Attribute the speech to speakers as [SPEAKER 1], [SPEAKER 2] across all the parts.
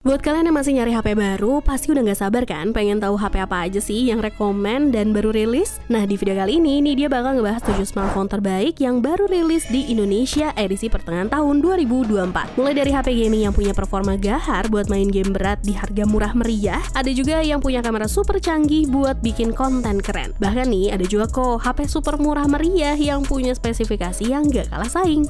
[SPEAKER 1] Buat kalian yang masih nyari HP baru, pasti udah gak sabar kan pengen tahu HP apa aja sih yang rekomen dan baru rilis? Nah, di video kali ini dia bakal ngebahas 7 smartphone terbaik yang baru rilis di Indonesia edisi pertengahan tahun 2024. Mulai dari HP gaming yang punya performa gahar buat main game berat di harga murah meriah, ada juga yang punya kamera super canggih buat bikin konten keren. Bahkan nih, ada juga kok HP super murah meriah yang punya spesifikasi yang gak kalah saing.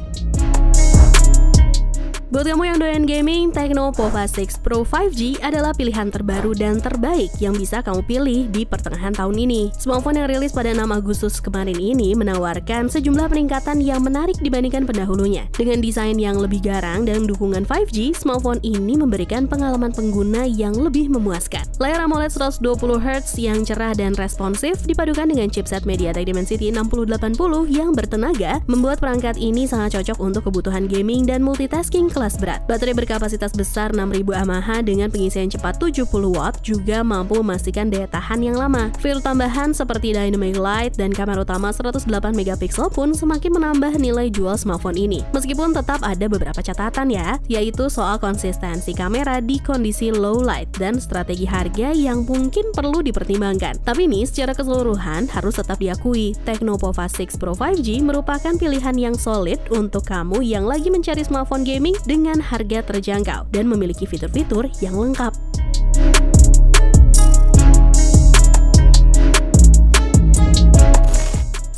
[SPEAKER 1] Buat kamu yang doyan gaming, Tecno Pova 6 Pro 5G adalah pilihan terbaru dan terbaik yang bisa kamu pilih di pertengahan tahun ini. Smartphone yang rilis pada 6 Agustus kemarin ini menawarkan sejumlah peningkatan yang menarik dibandingkan pendahulunya. Dengan desain yang lebih garang dan dukungan 5G, smartphone ini memberikan pengalaman pengguna yang lebih memuaskan. Layar AMOLED 120Hz yang cerah dan responsif dipadukan dengan chipset MediaTek Dimensity 6080 yang bertenaga, membuat perangkat ini sangat cocok untuk kebutuhan gaming dan multitasking kelas berat. Baterai berkapasitas besar 6000 mAh dengan pengisian cepat 70 watt juga mampu memastikan daya tahan yang lama. Fitur tambahan seperti Dynamic Light dan kamera utama 108 megapiksel pun semakin menambah nilai jual smartphone ini. Meskipun tetap ada beberapa catatan ya, yaitu soal konsistensi kamera di kondisi low light dan strategi harga yang mungkin perlu dipertimbangkan. Tapi ini secara keseluruhan harus tetap diakui, Tecno Pova 6 Pro 5G merupakan pilihan yang solid untuk kamu yang lagi mencari smartphone gaming dengan harga terjangkau dan memiliki fitur-fitur yang lengkap.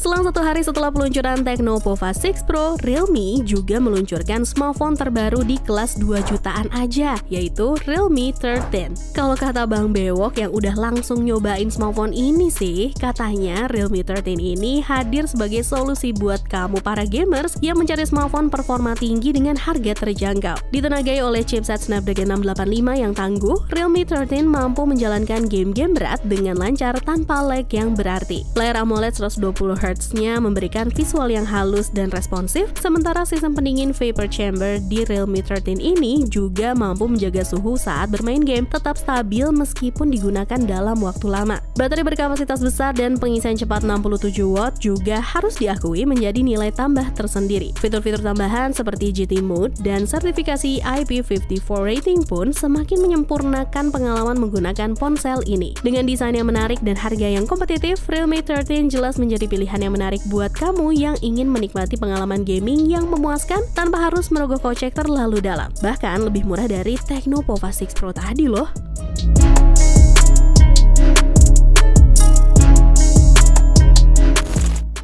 [SPEAKER 1] Selang 1 hari setelah peluncuran Tecno Pova 6 Pro, Realme juga meluncurkan smartphone terbaru di kelas 2 jutaan aja, yaitu Realme 13. Kalau kata Bang Bewok yang udah langsung nyobain smartphone ini sih, katanya Realme 13 ini hadir sebagai solusi buat kamu para gamers yang mencari smartphone performa tinggi dengan harga terjangkau. Ditenagai oleh chipset Snapdragon 685 yang tangguh, Realme 13 mampu menjalankan game-game berat dengan lancar tanpa lag yang berarti. Layar AMOLED 120Hz memberikan visual yang halus dan responsif, sementara sistem pendingin vapor chamber di Realme 13 ini juga mampu menjaga suhu saat bermain game tetap stabil meskipun digunakan dalam waktu lama. Baterai berkapasitas besar dan pengisian cepat 67 watt juga harus diakui menjadi nilai tambah tersendiri. Fitur-fitur tambahan seperti GT Mode dan sertifikasi IP54 rating pun semakin menyempurnakan pengalaman menggunakan ponsel ini. Dengan desain yang menarik dan harga yang kompetitif, Realme 13 jelas menjadi pilihan yang menarik buat kamu yang ingin menikmati pengalaman gaming yang memuaskan tanpa harus merogoh kocek terlalu dalam. Bahkan lebih murah dari Tecno Pova 6 Pro tadi loh.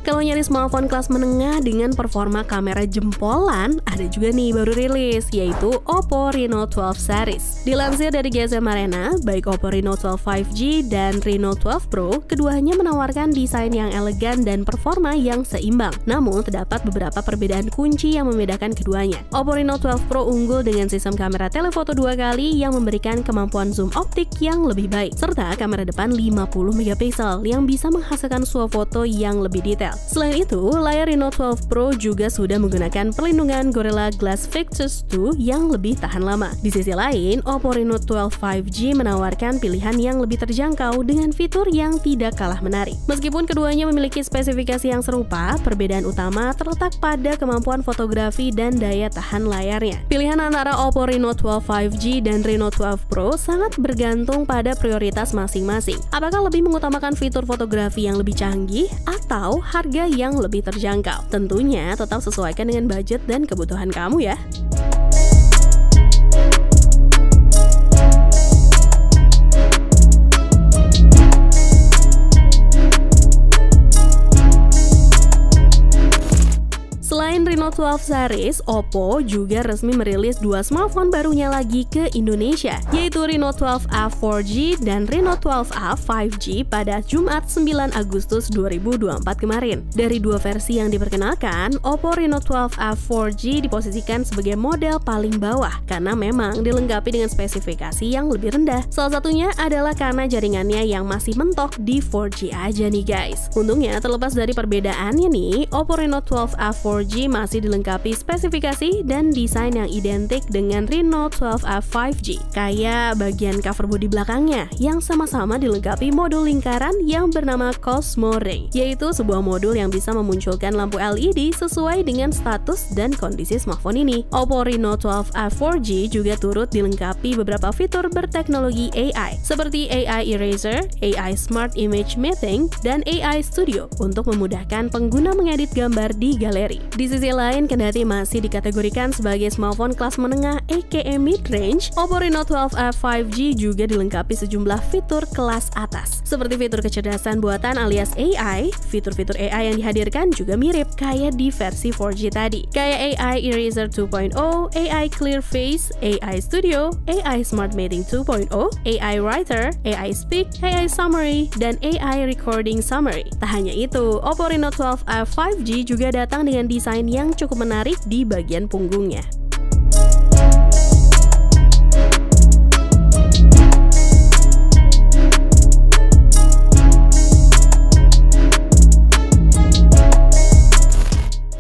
[SPEAKER 1] Kalau nyari smartphone kelas menengah dengan performa kamera jempolan, ada juga nih baru rilis, yaitu Oppo Reno 12 series. Dilansir dari GSM Arena, baik Oppo Reno 12 5G dan Reno 12 Pro, keduanya menawarkan desain yang elegan dan performa yang seimbang. Namun, terdapat beberapa perbedaan kunci yang membedakan keduanya. Oppo Reno 12 Pro unggul dengan sistem kamera telefoto 2 kali yang memberikan kemampuan zoom optik yang lebih baik, serta kamera depan 50 megapiksel yang bisa menghasilkan swafoto yang lebih detail. Selain itu, layar Reno 12 Pro juga sudah menggunakan perlindungan Gorilla Glass Victus 2 yang lebih tahan lama. Di sisi lain, Oppo Reno 12 5G menawarkan pilihan yang lebih terjangkau dengan fitur yang tidak kalah menarik. Meskipun keduanya memiliki spesifikasi yang serupa, perbedaan utama terletak pada kemampuan fotografi dan daya tahan layarnya. Pilihan antara Oppo Reno 12 5G dan Reno 12 Pro sangat bergantung pada prioritas masing-masing. Apakah lebih mengutamakan fitur fotografi yang lebih canggih atau harga yang lebih terjangkau? Tentunya tetap sesuaikan dengan budget dan kebutuhan kamu ya. Selain Reno 12 series, Oppo juga resmi merilis 2 smartphone barunya lagi ke Indonesia, yaitu Reno 12A 4G dan Reno 12A 5G pada Jumat 9 Agustus 2024 kemarin. Dari 2 versi yang diperkenalkan, Oppo Reno 12A 4G diposisikan sebagai model paling bawah karena memang dilengkapi dengan spesifikasi yang lebih rendah. Salah satunya adalah karena jaringannya yang masih mentok di 4G aja nih guys. Untungnya terlepas dari perbedaannya nih, Oppo Reno 12A 4G masih dilengkapi spesifikasi dan desain yang identik dengan Reno 12F 5G. Kayak bagian cover bodi belakangnya yang sama-sama dilengkapi modul lingkaran yang bernama Cosmo Ring, yaitu sebuah modul yang bisa memunculkan lampu LED sesuai dengan status dan kondisi smartphone ini. Oppo Reno 12F 4G juga turut dilengkapi beberapa fitur berteknologi AI seperti AI Eraser, AI Smart Image Mapping, dan AI Studio untuk memudahkan pengguna mengedit gambar di galeri. Di sisi lain, kendati masih dikategorikan sebagai smartphone kelas menengah aka mid-range, Oppo Reno 12F 5G juga dilengkapi sejumlah fitur kelas atas seperti fitur kecerdasan buatan alias AI. Fitur-fitur AI yang dihadirkan juga mirip kayak di versi 4G tadi, kayak AI Eraser 2.0, AI Clear Face, AI Studio, AI Smart Mapping 2.0, AI Writer, AI Speak, AI Summary, dan AI Recording Summary. Tak hanya itu, Oppo Reno 12F 5G juga datang dengan desain yang cukup menarik di bagian punggungnya.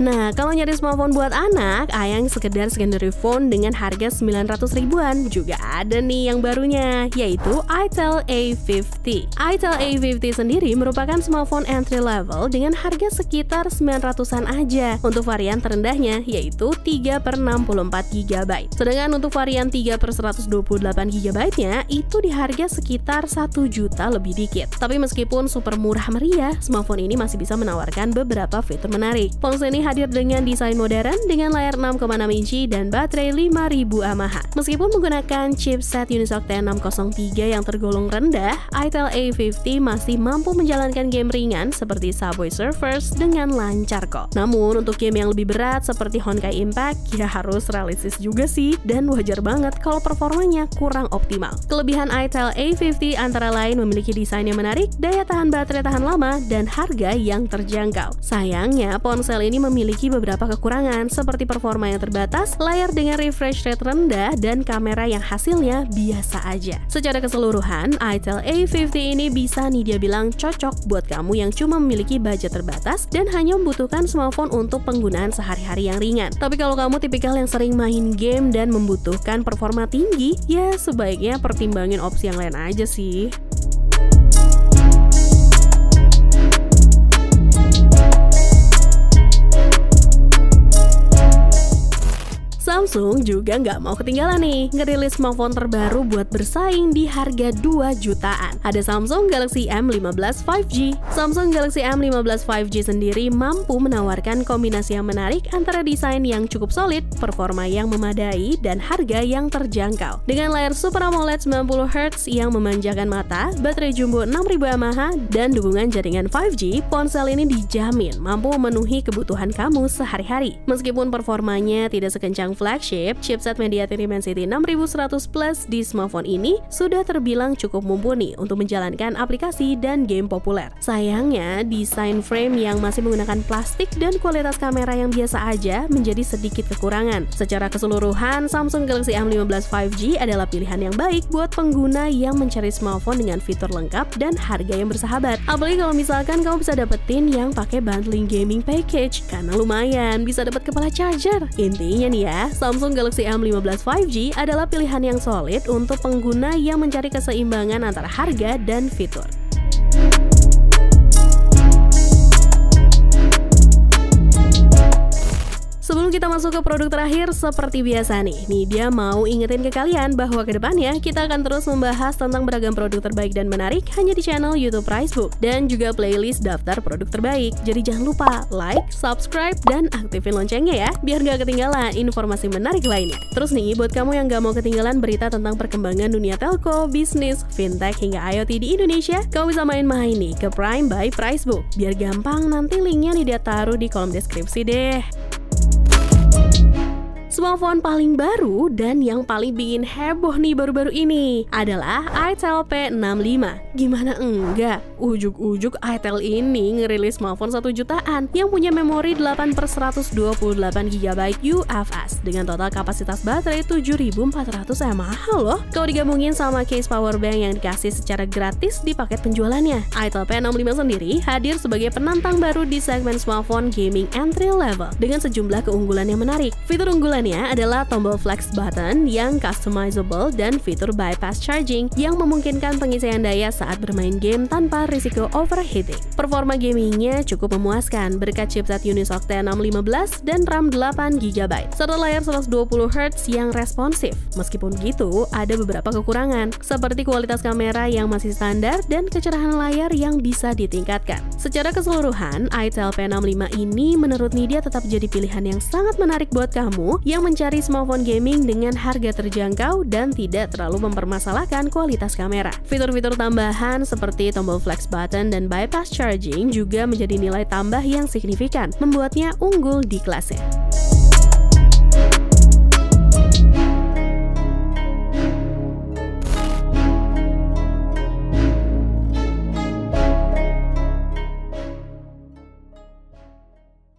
[SPEAKER 1] Nah, kalau nyari smartphone buat anak, Ayang sekedar secondary phone dengan harga 900 ribuan juga ada nih yang barunya, yaitu Itel A50. Itel A50 sendiri merupakan smartphone entry level dengan harga sekitar 900-an aja untuk varian terendahnya, yaitu 3/64GB. Sedangkan untuk varian 3/128GB-nya itu di harga sekitar 1 juta lebih dikit. Tapi meskipun super murah meriah, smartphone ini masih bisa menawarkan beberapa fitur menarik. Ponsel ini hadir dengan desain modern dengan layar 6,6 inci dan baterai 5000 mAh. Meskipun menggunakan chipset Unisoc T603 yang tergolong rendah, Itel A50 masih mampu menjalankan game ringan seperti Subway Surfers dengan lancar kok. Namun untuk game yang lebih berat seperti Honkai Impact ya harus realistis juga sih, dan wajar banget kalau performanya kurang optimal. Kelebihan Itel A50 antara lain memiliki desain yang menarik, daya tahan baterai tahan lama, dan harga yang terjangkau. Sayangnya ponsel ini memiliki beberapa kekurangan seperti performa yang terbatas, layar dengan refresh rate rendah, dan kamera yang hasilnya biasa aja. Secara keseluruhan, Itel A50 ini bisa nih dia bilang cocok buat kamu yang cuma memiliki budget terbatas dan hanya membutuhkan smartphone untuk penggunaan sehari-hari yang ringan. Tapi kalau kamu tipikal yang sering main game dan membutuhkan performa tinggi, ya sebaiknya pertimbangin opsi yang lain aja sih. Samsung juga nggak mau ketinggalan nih, ngerilis smartphone terbaru buat bersaing di harga 2 jutaan. Ada Samsung Galaxy M15 5G. Samsung Galaxy M15 5G sendiri mampu menawarkan kombinasi yang menarik antara desain yang cukup solid, performa yang memadai, dan harga yang terjangkau. Dengan layar Super AMOLED 90Hz yang memanjakan mata, baterai jumbo 6000 mAh, dan dukungan jaringan 5G, ponsel ini dijamin mampu memenuhi kebutuhan kamu sehari-hari. Meskipun performanya tidak sekencang flagship, chipset MediaTek Dimensity 6100 Plus di smartphone ini sudah terbilang cukup mumpuni untuk menjalankan aplikasi dan game populer. Sayangnya, desain frame yang masih menggunakan plastik dan kualitas kamera yang biasa aja menjadi sedikit kekurangan. Secara keseluruhan, Samsung Galaxy M15 5G adalah pilihan yang baik buat pengguna yang mencari smartphone dengan fitur lengkap dan harga yang bersahabat. Apalagi kalau misalkan kamu bisa dapetin yang pakai bundling gaming package, karena lumayan bisa dapat kepala charger. Intinya nih ya, Samsung Galaxy M15 5G adalah pilihan yang solid untuk pengguna yang mencari keseimbangan antara harga dan fitur. Sebelum kita masuk ke produk terakhir, seperti biasa nih dia mau ingetin ke kalian bahwa kedepannya kita akan terus membahas tentang beragam produk terbaik dan menarik hanya di channel YouTube Pricebook dan juga playlist daftar produk terbaik. Jadi jangan lupa like, subscribe, dan aktifin loncengnya ya, biar gak ketinggalan informasi menarik lainnya. Terus nih, buat kamu yang gak mau ketinggalan berita tentang perkembangan dunia telco, bisnis, fintech, hingga IoT di Indonesia, kamu bisa main-main nih ke Prime by Pricebook. Biar gampang, nanti linknya nih dia taruh di kolom deskripsi deh. Smartphone paling baru dan yang paling bikin heboh nih baru-baru ini adalah itel P65. Gimana enggak? Ujuk-ujuk itel ini ngerilis smartphone 1 jutaan yang punya memori 8/128 GB UFS dengan total kapasitas baterai 7400 mAh loh. Kalau digabungin sama case power bank yang dikasih secara gratis di paket penjualannya, itel P65 sendiri hadir sebagai penantang baru di segmen smartphone gaming entry level dengan sejumlah keunggulan yang menarik. Fitur unggulan adalah tombol flex button yang customizable dan fitur bypass charging yang memungkinkan pengisian daya saat bermain game tanpa risiko overheating. Performa gamingnya cukup memuaskan berkat chipset Unisoc T615 dan RAM 8GB serta layar 120Hz yang responsif. Meskipun begitu, ada beberapa kekurangan seperti kualitas kamera yang masih standar dan kecerahan layar yang bisa ditingkatkan. Secara keseluruhan, itel P65 ini menurut Nidya tetap jadi pilihan yang sangat menarik buat kamu yang mencari smartphone gaming dengan harga terjangkau dan tidak terlalu mempermasalahkan kualitas kamera. Fitur-fitur tambahan seperti tombol flex button dan bypass charging juga menjadi nilai tambah yang signifikan, membuatnya unggul di kelasnya.